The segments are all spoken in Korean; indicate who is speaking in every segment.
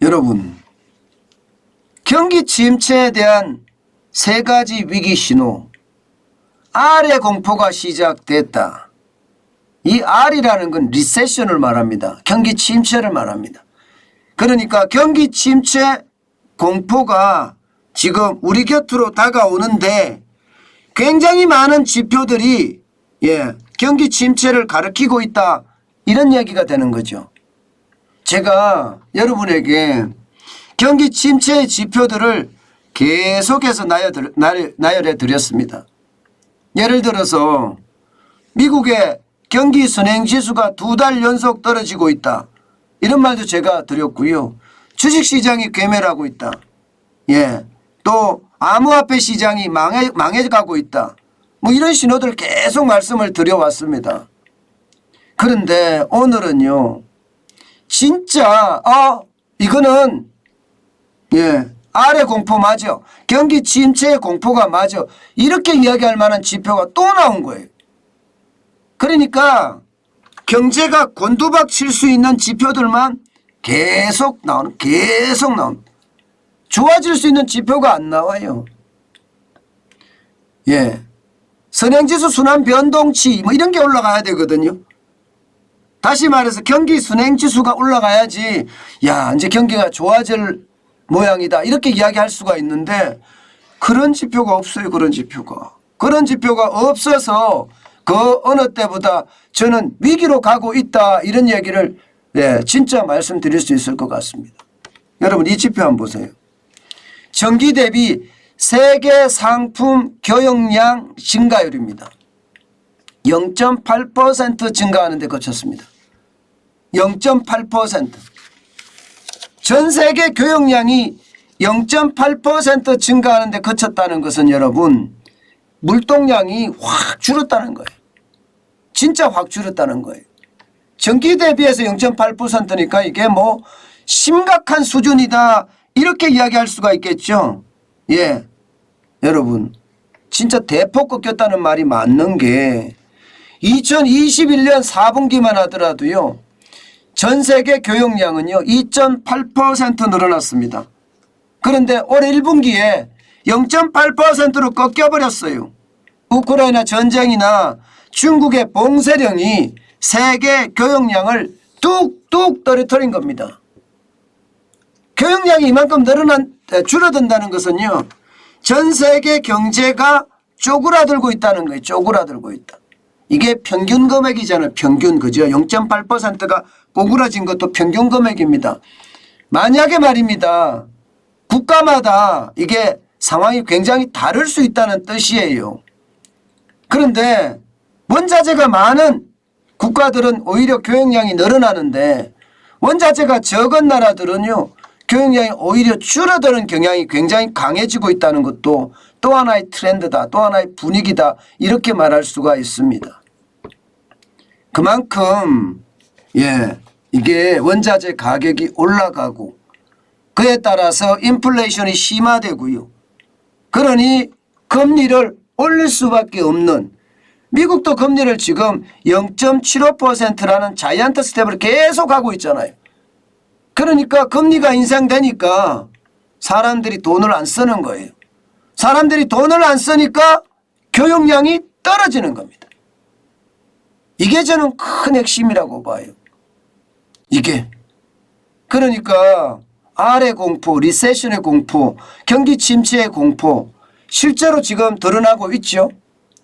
Speaker 1: 여러분, 경기 침체에 대한 세 가지 위기 신호. R의 공포가 시작됐다. 이 R이라는 건 리세션을 말합니다. 경기 침체를 말합니다. 그러니까 경기 침체 공포가 지금 우리 곁으로 다가오는데 굉장히 많은 지표들이 경기 침체를 가리키고 있다. 이런 얘기가 되는 거죠. 제가 여러분에게 경기 침체의 지표들을 계속해서 나열해 드렸습니다. 예를 들어서 미국의 경기 선행지수가 2달 연속 떨어지고 있다. 이런 말도 제가 드렸고요. 주식시장이 괴멸하고 있다. 또 암호화폐 시장이 망해가고 있다. 뭐 이런 신호들 계속 말씀을 드려왔습니다. 그런데 오늘은요. 진짜 이거는 R의 공포 맞아. 경기 침체의 공포가 맞아. 이렇게 이야기할 만한 지표가 또 나온 거예요. 그러니까 경제가 곤두박 칠 수 있는 지표들만 계속 나오는. 좋아질 수 있는 지표가 안 나와요. 선행지수 순환 변동치 뭐 이런 게 올라가야 되거든요. 다시 말해서 경기 선행지수가 올라가야지 이제 경기가 좋아질 모양이다 이렇게 이야기할 수가 있는데 그런 지표가 없어요. 그런 지표가 없어서 그 어느 때보다 저는 위기로 가고 있다 이런 얘기를 진짜 말씀드릴 수 있을 것 같습니다. 여러분 이 지표 한번 보세요. 전기 대비 세계 상품 교역량 증가율입니다. 0.8% 증가하는 데 그쳤습니다. 0.8%. 전 세계 교역량이 0.8% 증가하는 데 그쳤다는 것은 여러분 물동량이 확 줄었다는 거예요. 진짜 확 줄었다는 거예요. 전기 대비해서 0.8%니까 이게 뭐 심각한 수준이다 이렇게 이야기할 수가 있겠죠. 여러분 진짜 대폭 꺾였다는 말이 맞는 게 2021년 4분기만 하더라도요. 전 세계 교역량은요 2.8% 늘어났습니다. 그런데 올해 1분기에 0.8%로 꺾여버렸어요. 우크라이나 전쟁이나 중국의 봉쇄령이 세계 교역량을 뚝뚝 떨어뜨린 겁니다. 교역량이 이만큼 줄어든다는 것은요. 전 세계 경제가 쪼그라들고 있다는 거예요. 쪼그라들고 있다. 이게 평균 금액이잖아요. 평균 그죠. 0.8%가 꼬꾸라진 것도 평균 금액입니다. 만약에 말입니다. 국가마다 이게 상황이 굉장히 다를 수 있다는 뜻이에요. 그런데 원자재가 많은 국가들은 오히려 교역량이 늘어나는데 원자재가 적은 나라들은요. 교역량이 오히려 줄어드는 경향이 굉장히 강해지고 있다는 것도 또 하나의 트렌드다. 또 하나의 분위기다. 이렇게 말할 수가 있습니다. 그만큼 이게 원자재 가격이 올라가고 그에 따라서 인플레이션이 심화되고요. 그러니 금리를 올릴 수밖에 없는 미국도 금리를 지금 0.75%라는 자이언트 스텝을 계속 하고 있잖아요. 그러니까 금리가 인상되니까 사람들이 돈을 안 쓰는 거예요. 사람들이 돈을 안 쓰니까 교역량이 떨어지는 겁니다. 이게 저는 큰 핵심이라고 봐요. 이게. 그러니까 R의 공포, 리세션의 공포, 경기 침체의 공포 실제로 지금 드러나고 있죠.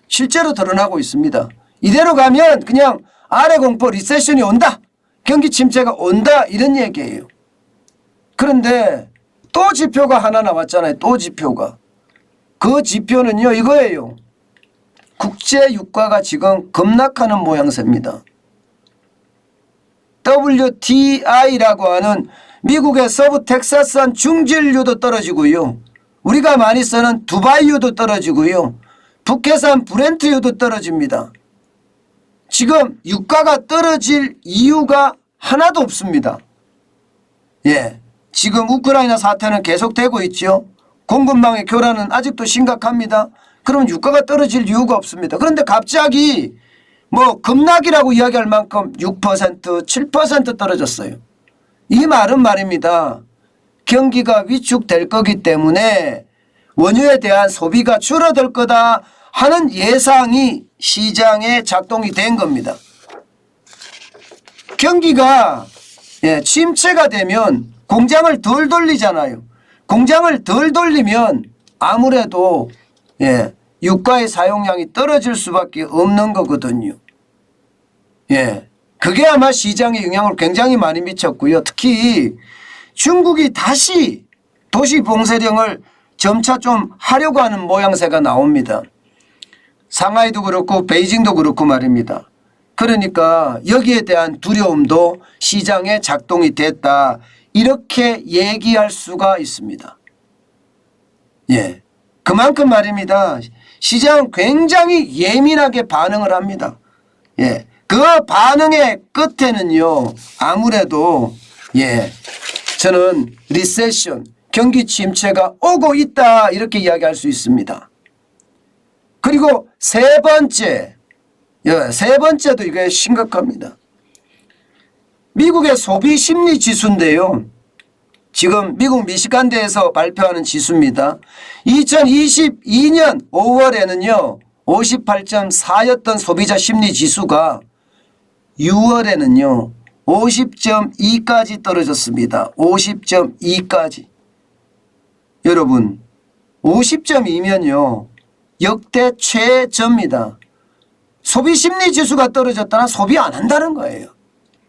Speaker 1: 실제로 드러나고 있습니다. 이대로 가면 그냥 R의 공포, 리세션이 온다. 경기 침체가 온다 이런 얘기예요. 그런데 또 지표가 하나 나왔잖아요. 또 지표가. 그 지표는요 이거예요. 국제 유가가 지금 급락하는 모양새입니다. WTI라고 하는 미국의 서부 텍사스산 중진유도 떨어지고요. 우리가 많이 쓰는 두바이유도 떨어지고요. 북해산 브렌트유도 떨어집니다. 지금 유가가 떨어질 이유가 하나도 없습니다. 지금 우크라이나 사태는 계속되고 있죠. 공급망의 교란은 아직도 심각합니다. 그러면 유가가 떨어질 이유가 없습니다. 그런데 갑자기 뭐 급락이라고 이야기할 만큼 6%, 7% 떨어졌어요. 이 말은 말입니다. 경기가 위축될 거기 때문에 원유에 대한 소비가 줄어들 거다 하는 예상이 시장에 작동이 된 겁니다. 경기가 침체가 되면 공장을 덜 돌리잖아요. 공장을 덜 돌리면 아무래도 유가의 사용량이 떨어질 수밖에 없는 거거든요. 그게 아마 시장에 영향을 굉장히 많이 미쳤고요. 특히 중국이 다시 도시 봉쇄령을 점차 좀 하려고 하는 모양새가 나옵니다. 상하이도 그렇고 베이징도 그렇고 말입니다. 그러니까 여기에 대한 두려움도 시장에 작동이 됐다. 이렇게 얘기할 수가 있습니다. 그만큼 말입니다. 시장은 굉장히 예민하게 반응을 합니다. 그 반응의 끝에는요, 아무래도 저는 리세션, 경기 침체가 오고 있다 이렇게 이야기할 수 있습니다. 그리고 세 번째도 이게 심각합니다. 미국의 소비 심리 지수인데요. 지금 미국 미시간대에서 발표하는 지수입니다. 2022년 5월에는요. 58.4였던 소비자 심리 지수가 6월에는요. 50.2까지 떨어졌습니다. 50.2까지. 여러분 50.2면요. 역대 최저입니다. 소비 심리 지수가 떨어졌다는 소비 안 한다는 거예요.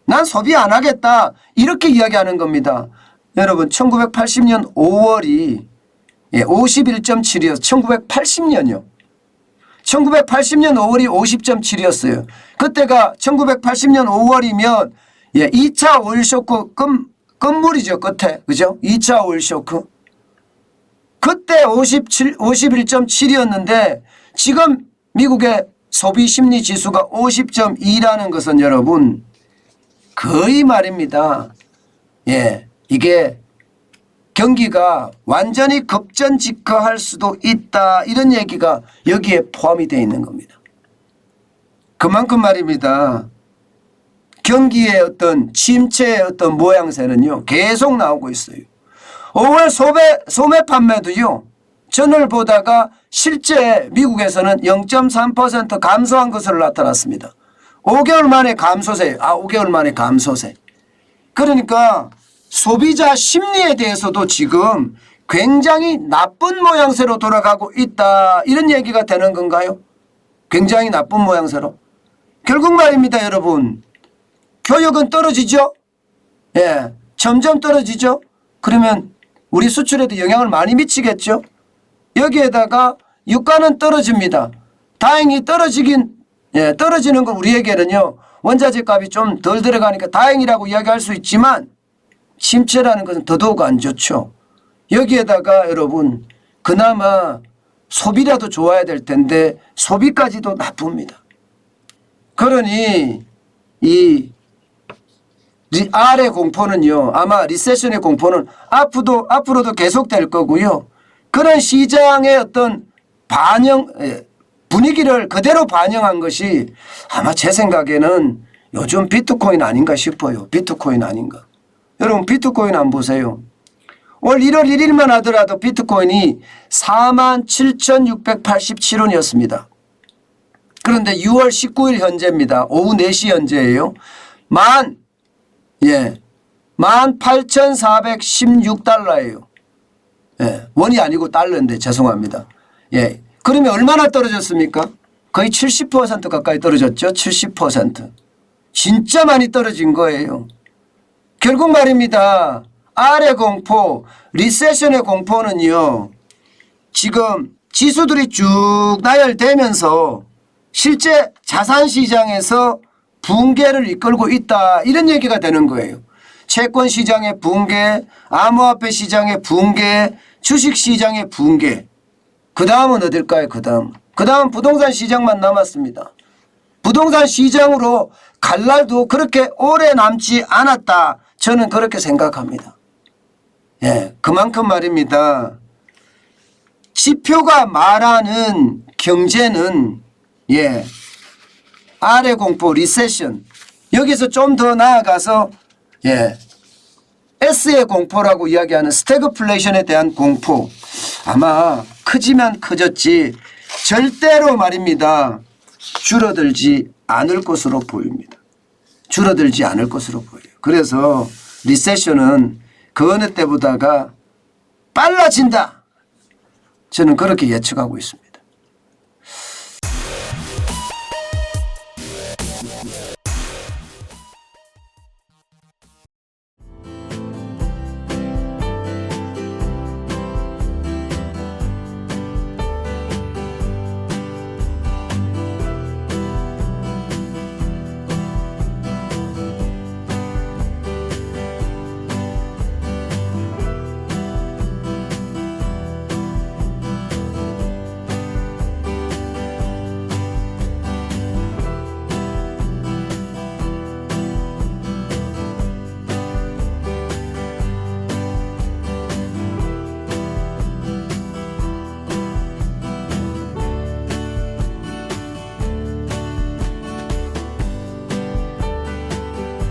Speaker 1: 난 소비 안 하겠다 이렇게 이야기하는 겁니다. 여러분 1980년 5월이 51.7이어서 1980년이요. 1980년 5월이 50.7이었어요. 그때가 1980년 5월이면 2차 오일 쇼크 끝물이죠. 끝에. 그죠? 2차 오일 쇼크. 그때 51.7이었는데 지금 미국의 소비 심리 지수가 50.2라는 것은 여러분 거의 말입니다. 이게 경기가 완전히 급전직하할 수도 있다 이런 얘기가 여기에 포함이 되어 있는 겁니다. 그만큼 말입니다. 경기의 어떤 침체의 어떤 모양새는요 계속 나오고 있어요. 5월 소매 판매도요 전월 보다가 실제 미국에서는 0.3% 감소한 것으로 나타났습니다. 5개월 만에 감소세. 5개월 만에 감소세. 그러니까 소비자 심리에 대해서도 지금 굉장히 나쁜 모양새로 돌아가고 있다 이런 얘기가 되는 건가요? 굉장히 나쁜 모양새로. 결국 말입니다 여러분. 교역은 떨어지죠. 점점 떨어지죠. 그러면 우리 수출에도 영향을 많이 미치겠죠. 여기에다가 유가는 떨어집니다. 다행히 떨어지는 건 우리에게는요 원자재 값이 좀 덜 들어가니까 다행이라고 이야기할 수 있지만 침체라는 것은 더더욱 안 좋죠. 여기에다가 여러분 그나마 소비라도 좋아야 될 텐데 소비까지도 나쁩니다. 그러니 이 아래 공포는요 아마 리세션의 공포는 앞으로도 계속될 거고요. 그런 시장의 어떤 분위기를 그대로 반영한 것이 아마 제 생각에는 요즘 비트코인 아닌가 싶어요. 비트코인 아닌가. 여러분 비트코인 안 보세요. 올 1월 1일만 하더라도 비트코인이 47,687원이었습니다. 그런데 6월 19일 현재입니다. 오후 4시 현재예요. 18,416달러예요. 원이 아니고 달러인데 죄송합니다. 그러면 얼마나 떨어졌습니까? 거의 70% 가까이 떨어졌죠. 70%. 진짜 많이 떨어진 거예요. 결국 말입니다. 아래 공포, 리세션의 공포는요. 지금 지수들이 쭉 나열되면서 실제 자산시장에서 붕괴를 이끌고 있다. 이런 얘기가 되는 거예요. 채권 시장의 붕괴, 암호화폐 시장의 붕괴, 주식 시장의 붕괴. 그 다음은 어딜까요? 그 다음 부동산 시장만 남았습니다. 부동산 시장으로 갈 날도 그렇게 오래 남지 않았다. 저는 그렇게 생각합니다. 그만큼 말입니다. 지표가 말하는 경제는 아래 공포 리세션 여기서 좀 더 나아가서 S의 공포라고 이야기하는 스태그플레이션에 대한 공포 아마 크지만 커졌지 절대로 말입니다. 줄어들지 않을 것으로 보입니다. 줄어들지 않을 것으로 보여요. 그래서 리세션은 그 어느 때보다가 빨라진다. 저는 그렇게 예측하고 있습니다.